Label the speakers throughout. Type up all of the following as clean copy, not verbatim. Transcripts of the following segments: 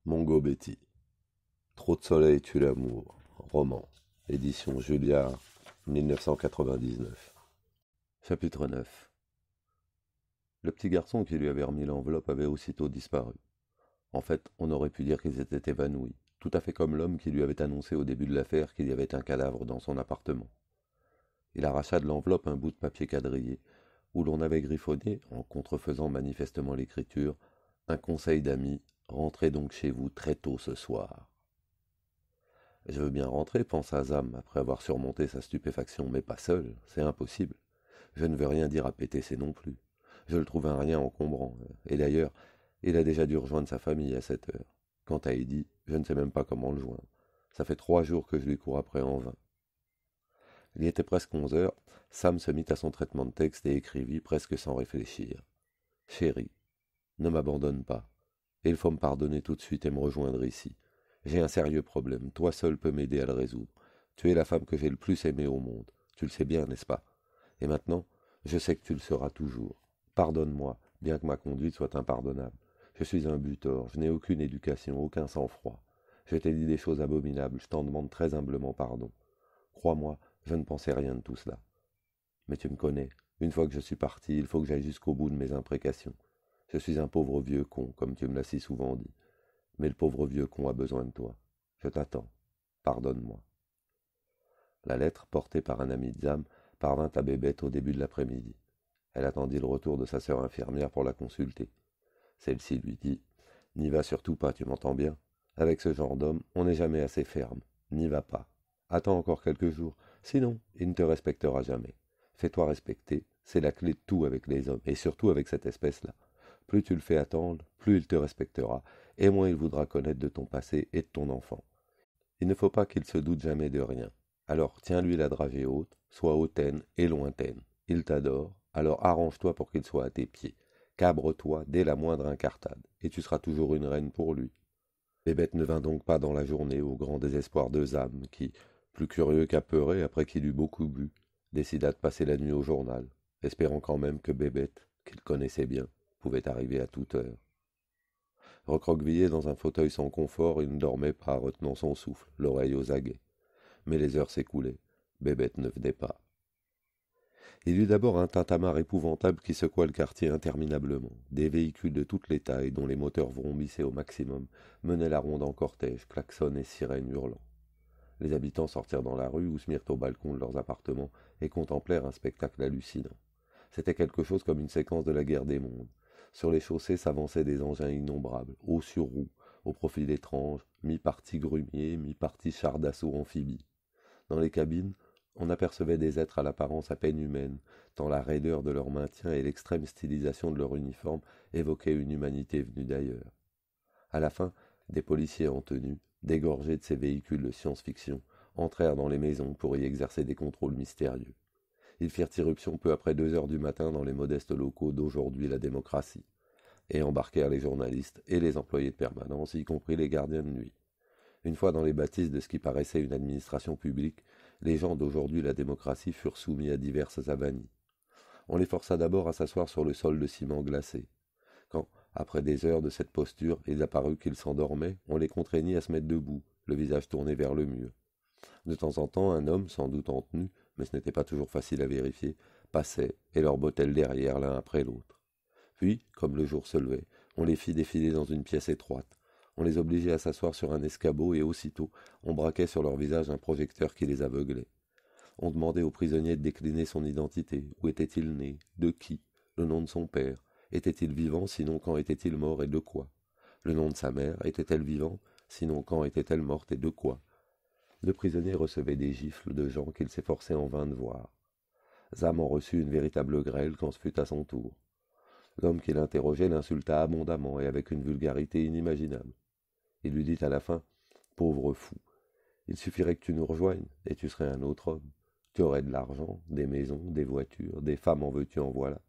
Speaker 1: Mongo Betty. Trop de soleil tue l'amour. Roman. Édition Julliard, 1999. Chapitre 9. Le petit garçon qui lui avait remis l'enveloppe avait aussitôt disparu. En fait, on aurait pu dire qu'ils étaient évanouis, tout à fait comme l'homme qui lui avait annoncé au début de l'affaire qu'il y avait un cadavre dans son appartement. Il arracha de l'enveloppe un bout de papier quadrillé, où l'on avait griffonné, en contrefaisant manifestement l'écriture, un conseil d'amis, rentrez donc chez vous très tôt ce soir. Je veux bien rentrer, pensa Zam, après avoir surmonté sa stupéfaction, mais pas seul, c'est impossible. Je ne veux rien dire à PTC non plus. Je le trouve un rien encombrant, et d'ailleurs, il a déjà dû rejoindre sa famille à cette heure. Quant à Eddy, je ne sais même pas comment le joindre. Ça fait 3 jours que je lui cours après en vain. Il était presque 11 heures, Sam se mit à son traitement de texte et écrivit presque sans réfléchir. Chérie, ne m'abandonne pas. Et il faut me pardonner tout de suite et me rejoindre ici. J'ai un sérieux problème, toi seul peux m'aider à le résoudre. Tu es la femme que j'ai le plus aimée au monde, tu le sais bien, n'est-ce pas? Et maintenant, je sais que tu le seras toujours. Pardonne-moi, bien que ma conduite soit impardonnable. Je suis un butor, je n'ai aucune éducation, aucun sang-froid. Je t'ai dit des choses abominables, je t'en demande très humblement pardon. Crois-moi, je ne pensais rien de tout cela. Mais tu me connais, une fois que je suis parti, il faut que j'aille jusqu'au bout de mes imprécations. Je suis un pauvre vieux con, comme tu me l'as si souvent dit. Mais le pauvre vieux con a besoin de toi. Je t'attends. Pardonne-moi. La lettre, portée par un ami de Zam, parvint à Bébête au début de l'après-midi. Elle attendit le retour de sa sœur infirmière pour la consulter. Celle-ci lui dit « N'y va surtout pas, tu m'entends bien? Avec ce genre d'homme, on n'est jamais assez ferme. N'y va pas. Attends encore quelques jours, sinon il ne te respectera jamais. Fais-toi respecter, c'est la clé de tout avec les hommes, et surtout avec cette espèce-là. Plus tu le fais attendre, plus il te respectera, et moins il voudra connaître de ton passé et de ton enfant. Il ne faut pas qu'il se doute jamais de rien. Alors tiens-lui la dragée haute, sois hautaine et lointaine. Il t'adore, alors arrange-toi pour qu'il soit à tes pieds. Cabre-toi dès la moindre incartade, et tu seras toujours une reine pour lui. » Bébête ne vint donc pas dans la journée, au grand désespoir de Zam, qui, plus curieux qu'apeuré après qu'il eut beaucoup bu, décida de passer la nuit au journal, espérant quand même que Bébête, qu'il connaissait bien, pouvait arriver à toute heure. Recroquevillé dans un fauteuil sans confort, il ne dormait pas, retenant son souffle, l'oreille aux aguets. Mais les heures s'écoulaient. Bébête ne venait pas. Il y eut d'abord un tintamarre épouvantable qui secoua le quartier interminablement. Des véhicules de toutes les tailles, dont les moteurs vrombissaient au maximum, menaient la ronde en cortège, klaxons et sirènes hurlant. Les habitants sortirent dans la rue ou se mirent au balcon de leurs appartements et contemplèrent un spectacle hallucinant. C'était quelque chose comme une séquence de la guerre des mondes. Sur les chaussées s'avançaient des engins innombrables, hauts sur roues, au profil étrange, mi-partis grumiers, mi-partis chars d'assaut amphibies. Dans les cabines, on apercevait des êtres à l'apparence à peine humaine, tant la raideur de leur maintien et l'extrême stylisation de leur uniforme évoquaient une humanité venue d'ailleurs. À la fin, des policiers en tenue, dégorgés de ces véhicules de science-fiction, entrèrent dans les maisons pour y exercer des contrôles mystérieux. Ils firent irruption peu après 2 heures du matin dans les modestes locaux d'aujourd'hui la démocratie, et embarquèrent les journalistes et les employés de permanence, y compris les gardiens de nuit. Une fois dans les bâtisses de ce qui paraissait une administration publique, les gens d'aujourd'hui la démocratie furent soumis à diverses avanies. On les força d'abord à s'asseoir sur le sol de ciment glacé. Quand, après des heures de cette posture, il apparut qu'ils s'endormaient, on les contraignit à se mettre debout, le visage tourné vers le mur. De temps en temps, un homme, sans doute en tenue, mais ce n'était pas toujours facile à vérifier, passait et leur bottait le derrière l'un après l'autre. Puis, comme le jour se levait, on les fit défiler dans une pièce étroite. On les obligeait à s'asseoir sur un escabeau et aussitôt, on braquait sur leur visage un projecteur qui les aveuglait. On demandait au prisonnier de décliner son identité. Où était-il né? De qui? Le nom de son père? Était-il vivant? Sinon, quand était-il mort et de quoi? Le nom de sa mère? Était-elle vivante? Sinon, quand était-elle morte et de quoi? Le prisonnier recevait des gifles de gens qu'il s'efforçait en vain de voir. Zam en reçut une véritable grêle quand ce fut à son tour. L'homme qui l'interrogeait l'insulta abondamment et avec une vulgarité inimaginable. Il lui dit à la fin « Pauvre fou, il suffirait que tu nous rejoignes et tu serais un autre homme. Tu aurais de l'argent, des maisons, des voitures, des femmes en veux-tu en voilà.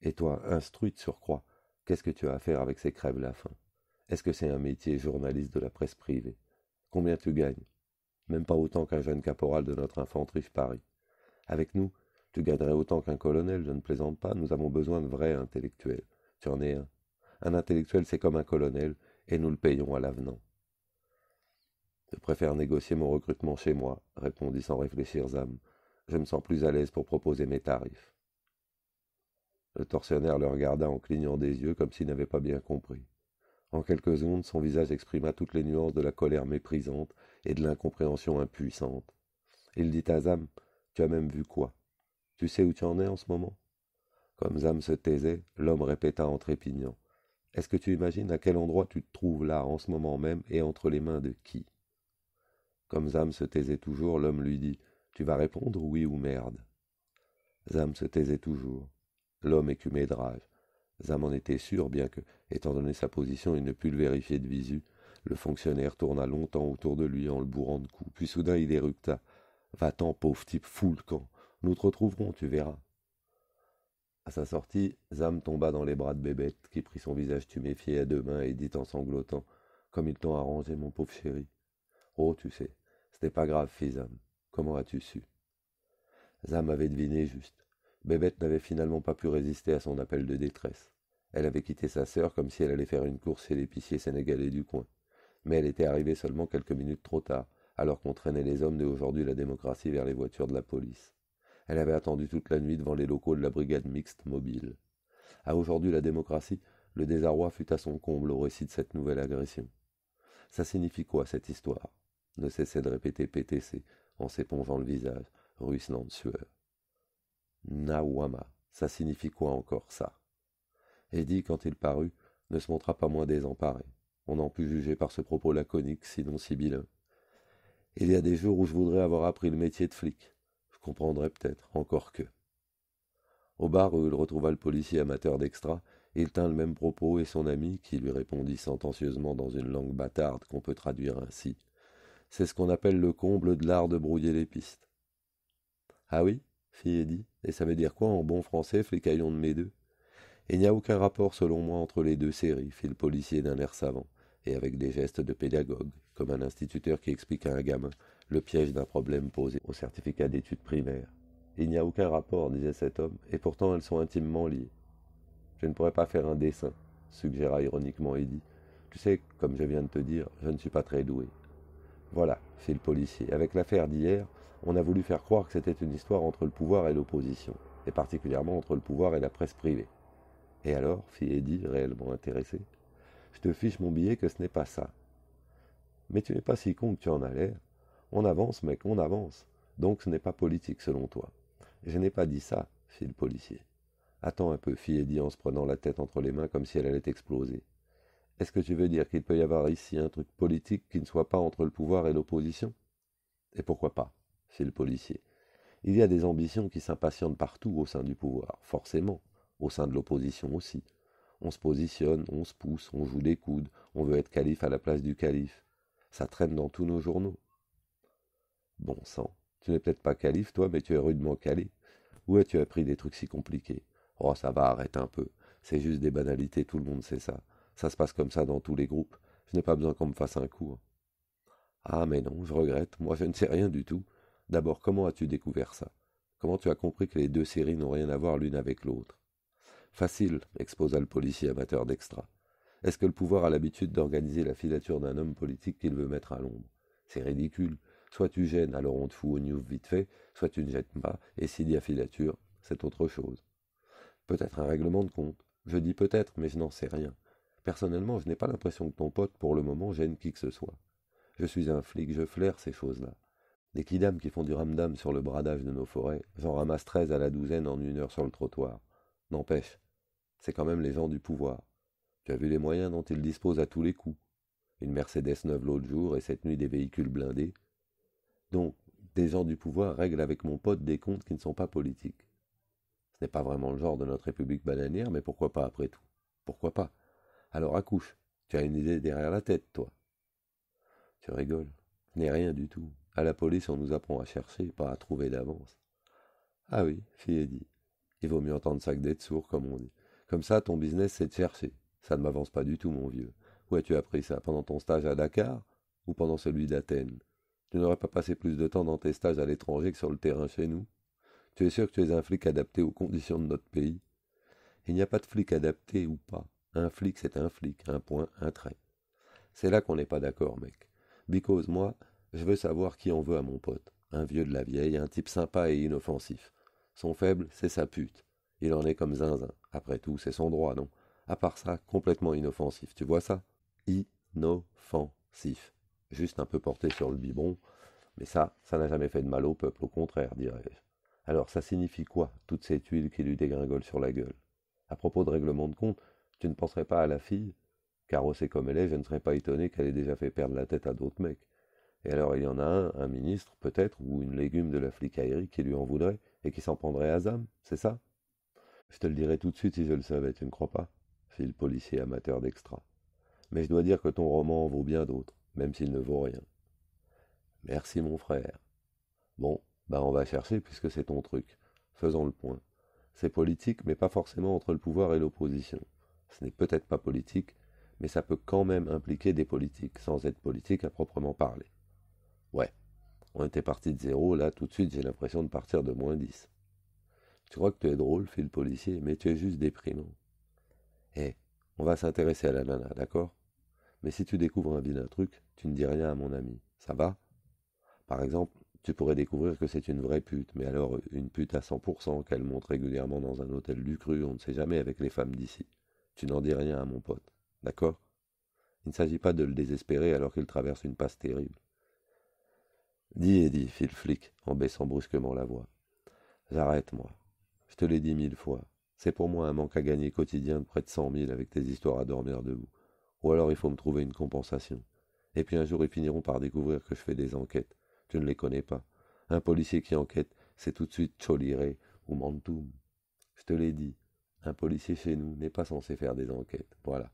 Speaker 1: Et toi, instruit de surcroît, qu'est-ce que tu as à faire avec ces crèves-la-faim? Est-ce que c'est un métier journaliste de la presse privée? Combien tu gagnes? Même pas autant qu'un jeune caporal de notre infanterie, je parie. Avec nous, tu gagnerais autant qu'un colonel, je ne plaisante pas, nous avons besoin de vrais intellectuels. Tu en es un. Un intellectuel, c'est comme un colonel, et nous le payons à l'avenant. Je préfère négocier mon recrutement chez moi, répondit sans réfléchir Zam. Je me sens plus à l'aise pour proposer mes tarifs. Le tortionnaire le regarda en clignant des yeux comme s'il n'avait pas bien compris. En quelques secondes, son visage exprima toutes les nuances de la colère méprisante et de l'incompréhension impuissante. Il dit à Zam, « Tu as même vu quoi? Tu sais où tu en es en ce moment ?» Comme Zam se taisait, l'homme répéta en trépignant, « Est-ce que tu imagines à quel endroit tu te trouves là, en ce moment même, et entre les mains de qui ?» Comme Zam se taisait toujours, l'homme lui dit, « Tu vas répondre oui ou merde ?» Zam se taisait toujours. L'homme écumait de rage. Zam en était sûr, bien que, étant donné sa position, il ne put le vérifier de visu. Le fonctionnaire tourna longtemps autour de lui en le bourrant de coups, puis soudain il éructa. « Va-t'en, pauvre type, fous le camp. Nous te retrouverons, tu verras. » À sa sortie, Zam tomba dans les bras de Bébête, qui prit son visage tuméfié à deux mains et dit en sanglotant, « Comme ils t'ont arrangé, mon pauvre chéri. »« Oh, tu sais, ce n'est pas grave, fit Zam. Comment as-tu su ?» Zam avait deviné juste. Bébête n'avait finalement pas pu résister à son appel de détresse. Elle avait quitté sa sœur comme si elle allait faire une course chez l'épicier sénégalais du coin. Mais elle était arrivée seulement quelques minutes trop tard, alors qu'on traînait les hommes de aujourd'hui la démocratie vers les voitures de la police. Elle avait attendu toute la nuit devant les locaux de la brigade mixte mobile. À aujourd'hui la démocratie, le désarroi fut à son comble au récit de cette nouvelle agression. Ça signifie quoi cette histoire? Ne cessait de répéter PTC en s'épongeant le visage, ruisselant de sueur. Nawama, ça signifie quoi encore ça? Eddie, quand il parut, ne se montra pas moins désemparé. On en put juger par ce propos laconique, sinon sibyllin. Il y a des jours où je voudrais avoir appris le métier de flic. Je comprendrais peut-être, encore que. Au bar où il retrouva le policier amateur d'extra, il tint le même propos et son ami, qui lui répondit sentencieusement dans une langue bâtarde qu'on peut traduire ainsi. C'est ce qu'on appelle le comble de l'art de brouiller les pistes. Ah oui, fit Eddie, et ça veut dire quoi en bon français, flicaillon de mes deux? Il n'y a aucun rapport selon moi entre les deux séries, fit le policier d'un air savant, et avec des gestes de pédagogue, comme un instituteur qui explique à un gamin le piège d'un problème posé au certificat d'études primaires. Il n'y a aucun rapport, disait cet homme, et pourtant elles sont intimement liées. Je ne pourrais pas faire un dessin, suggéra ironiquement Eddie. Tu sais, comme je viens de te dire, je ne suis pas très doué. Voilà, fit le policier. Avec l'affaire d'hier, on a voulu faire croire que c'était une histoire entre le pouvoir et l'opposition, et particulièrement entre le pouvoir et la presse privée. Et alors, fit Eddie, réellement intéressé, je te fiche mon billet que ce n'est pas ça. Mais tu n'es pas si con que tu en as l'air. On avance, mec, on avance. Donc ce n'est pas politique selon toi. Je n'ai pas dit ça, fit le policier. Attends un peu, fit Eddie en se prenant la tête entre les mains comme si elle allait exploser. Est-ce que tu veux dire qu'il peut y avoir ici un truc politique qui ne soit pas entre le pouvoir et l'opposition? Et pourquoi pas, fit le policier. Il y a des ambitions qui s'impatientent partout au sein du pouvoir, forcément, au sein de l'opposition aussi. On se positionne, on se pousse, on joue des coudes, on veut être calife à la place du calife. Ça traîne dans tous nos journaux. Bon sang, tu n'es peut-être pas calife, toi, mais tu es rudement calé. Où as-tu appris des trucs si compliqués? Oh, ça va, arrête un peu. C'est juste des banalités, tout le monde sait ça. Ça se passe comme ça dans tous les groupes. Je n'ai pas besoin qu'on me fasse un cours. Ah, mais non, je regrette, moi je ne sais rien du tout. D'abord, comment as-tu découvert ça? Comment tu as compris que les deux séries n'ont rien à voir l'une avec l'autre? Facile, exposa le policier amateur d'extra. Est-ce que le pouvoir a l'habitude d'organiser la filature d'un homme politique qu'il veut mettre à l'ombre? C'est ridicule. Soit tu gênes, alors on te fout au news vite fait, soit tu ne gênes pas, et s'il y a filature, c'est autre chose. Peut-être un règlement de compte. Je dis peut-être, mais je n'en sais rien. Personnellement, je n'ai pas l'impression que ton pote, pour le moment, gêne qui que ce soit. Je suis un flic, je flaire ces choses-là. Les kidams qui font du ramdam sur le bradage de nos forêts, j'en ramasse 13 à la douzaine en 1 heure sur le trottoir. N'empêche, c'est quand même les gens du pouvoir. Tu as vu les moyens dont ils disposent à tous les coups. Une Mercedes neuve l'autre jour et cette nuit des véhicules blindés. Donc, des gens du pouvoir règlent avec mon pote des comptes qui ne sont pas politiques. Ce n'est pas vraiment le genre de notre république bananière, mais pourquoi pas après tout? Pourquoi pas? Alors accouche, tu as une idée derrière la tête, toi. Tu rigoles. Je n'ai rien du tout. À la police, on nous apprend à chercher, pas à trouver d'avance. Ah oui, fit Eddie. Il vaut mieux entendre ça que d'être sourd, comme on dit. Comme ça, ton business, c'est de chercher. Ça ne m'avance pas du tout, mon vieux. Où as-tu appris ça? Pendant ton stage à Dakar? Ou pendant celui d'Athènes? Tu n'aurais pas passé plus de temps dans tes stages à l'étranger que sur le terrain chez nous? Tu es sûr que tu es un flic adapté aux conditions de notre pays? Il n'y a pas de flic adapté ou pas. Un flic, c'est un flic, un point, un trait. C'est là qu'on n'est pas d'accord, mec. Because moi, je veux savoir qui en veut à mon pote. Un vieux de la vieille, un type sympa et inoffensif. Son faible, c'est sa pute. Il en est comme zinzin. Après tout, c'est son droit, non? À part ça, complètement inoffensif. Tu vois ça? Inoffensif. Juste un peu porté sur le biberon. Mais ça n'a jamais fait de mal au peuple, au contraire, dirais-je. Alors, ça signifie quoi, toutes ces tuiles qui lui dégringolent sur la gueule? À propos de règlement de compte, tu ne penserais pas à la fille? Carrossée comme elle est, je ne serais pas étonné qu'elle ait déjà fait perdre la tête à d'autres mecs. Et alors il y en a un ministre peut-être, ou une légume de la flicaillerie qui lui en voudrait, et qui s'en prendrait à Zam, c'est ça? Je te le dirais tout de suite si je le savais, tu ne crois pas? Fit le policier amateur d'extra. Mais je dois dire que ton roman en vaut bien d'autres, même s'il ne vaut rien. Merci mon frère. Bon, ben on va chercher puisque c'est ton truc. Faisons le point. C'est politique, mais pas forcément entre le pouvoir et l'opposition. Ce n'est peut-être pas politique, mais ça peut quand même impliquer des politiques, sans être politique à proprement parler. Ouais, on était parti de zéro, là tout de suite j'ai l'impression de partir de -10. Tu crois que tu es drôle, fit le policier, mais tu es juste déprimant. Eh, on va s'intéresser à la nana, d'accord? Mais si tu découvres un vilain truc, tu ne dis rien à mon ami, ça va? Par exemple, tu pourrais découvrir que c'est une vraie pute, mais alors une pute à 100%, qu'elle monte régulièrement dans un hôtel du cru, on ne sait jamais avec les femmes d'ici. Tu n'en dis rien à mon pote, d'accord? Il ne s'agit pas de le désespérer alors qu'il traverse une passe terrible. Dis, Eddie, fit le flic, en baissant brusquement la voix. J'arrête, moi. Je te l'ai dit 1000 fois. C'est pour moi un manque à gagner quotidien de près de 100 000 avec tes histoires à dormir debout. Ou alors il faut me trouver une compensation. Et puis un jour ils finiront par découvrir que je fais des enquêtes. Tu ne les connais pas. Un policier qui enquête, c'est tout de suite Choliré ou Mantoum. Je te l'ai dit. Un policier chez nous n'est pas censé faire des enquêtes. Voilà.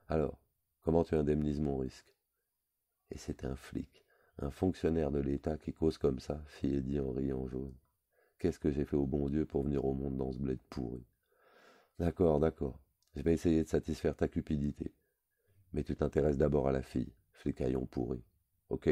Speaker 1: Alors, comment tu indemnises mon risque? Et c'est un flic, un fonctionnaire de l'État qui cause comme ça, fit Eddie en riant jaune. Qu'est-ce que j'ai fait au bon Dieu pour venir au monde dans ce bled pourri? D'accord, d'accord. Je vais essayer de satisfaire ta cupidité. Mais tu t'intéresses d'abord à la fille, flicaillon pourri. Ok?